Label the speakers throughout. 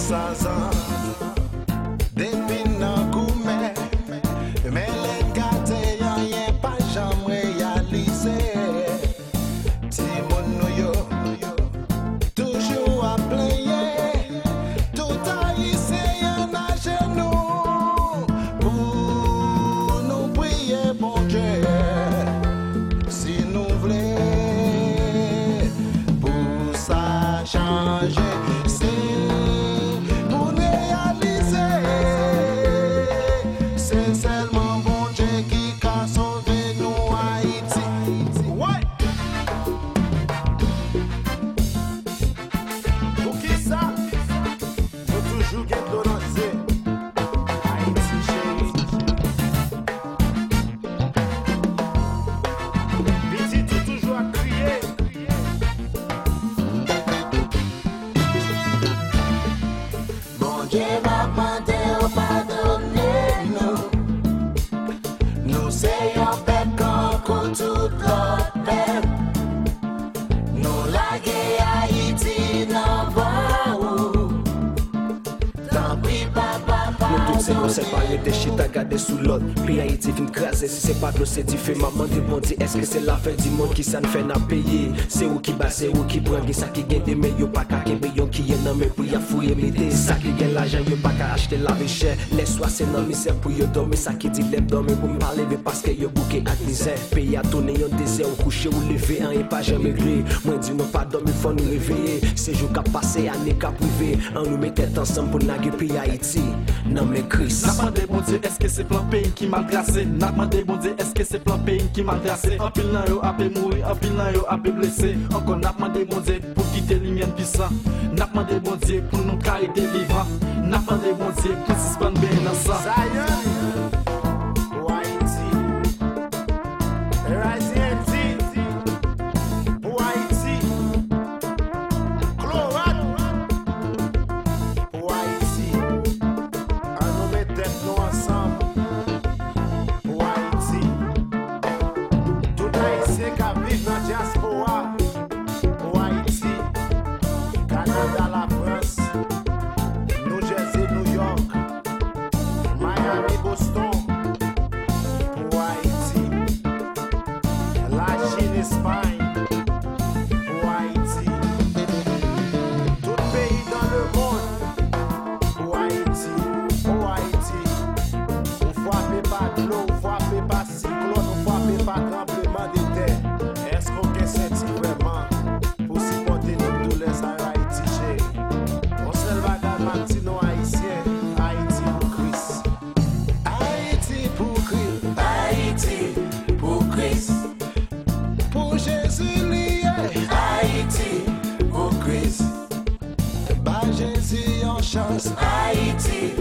Speaker 1: 200 ans. Depuis nan gourmet, mais les gâtés y'en pas jamais réalisé. Timon nou yo, toujours à player, tout haïtien à genoux, pour nous prier bon Dieu, si nous voulons, pour ça changer.
Speaker 2: C'est pas les déchets à garder sous l'autre. Puis Haïti fin craser si c'est pas de l'eau c'est différent. Maman demande est-ce que c'est la fin du monde qui ça ne fait n'a payer. C'est où qui bat, c'est où qui prend ça qui gagne des meilleurs pas qu'à yon qui est nommé pour y a fouiller m'aider. Ça qui gagne l'argent yo pas qu'à acheter la vie chère. Les soirs c'est non misère pour yo dormir. Ça qui dit l'aime dormir pour me parler parce que yo bouquet à misère. Pays à tourner yon désert ou coucher ou lever un et pas jamais gré. Moi dis non pas dormir faut nous réveiller. C'est jour qu'a passé année qu'a privé. On nous met tête ensemble pour naguer pays Haïti. Non mais Chris.
Speaker 3: N'a demandé bon Dieu est-ce que c'est plan pays qui m'a tracé. N'a demandé bon Dieu est-ce que c'est plan pays qui m'a tracé. En pile nan yo a pu mourir, en pile nan yo a pu blessé. Encore n'a demandé bon Dieu pour quitter l'imienne puissant. N'a demandé bon Dieu pour nous cariter vivant. N'a demandé bon Dieu pour suspendre bien dans ça.
Speaker 1: Haïti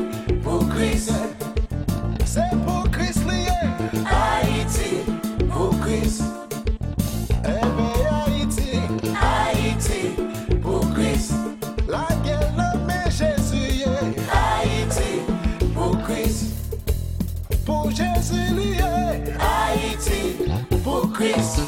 Speaker 1: pour Christ, c'est pour Christ lié. Haïti pour Christ, Haïti, Haïti pour Christ, la guerre nommée Jésus. Haïti pour Christ, pour Jésus lié. Haïti pour Christ.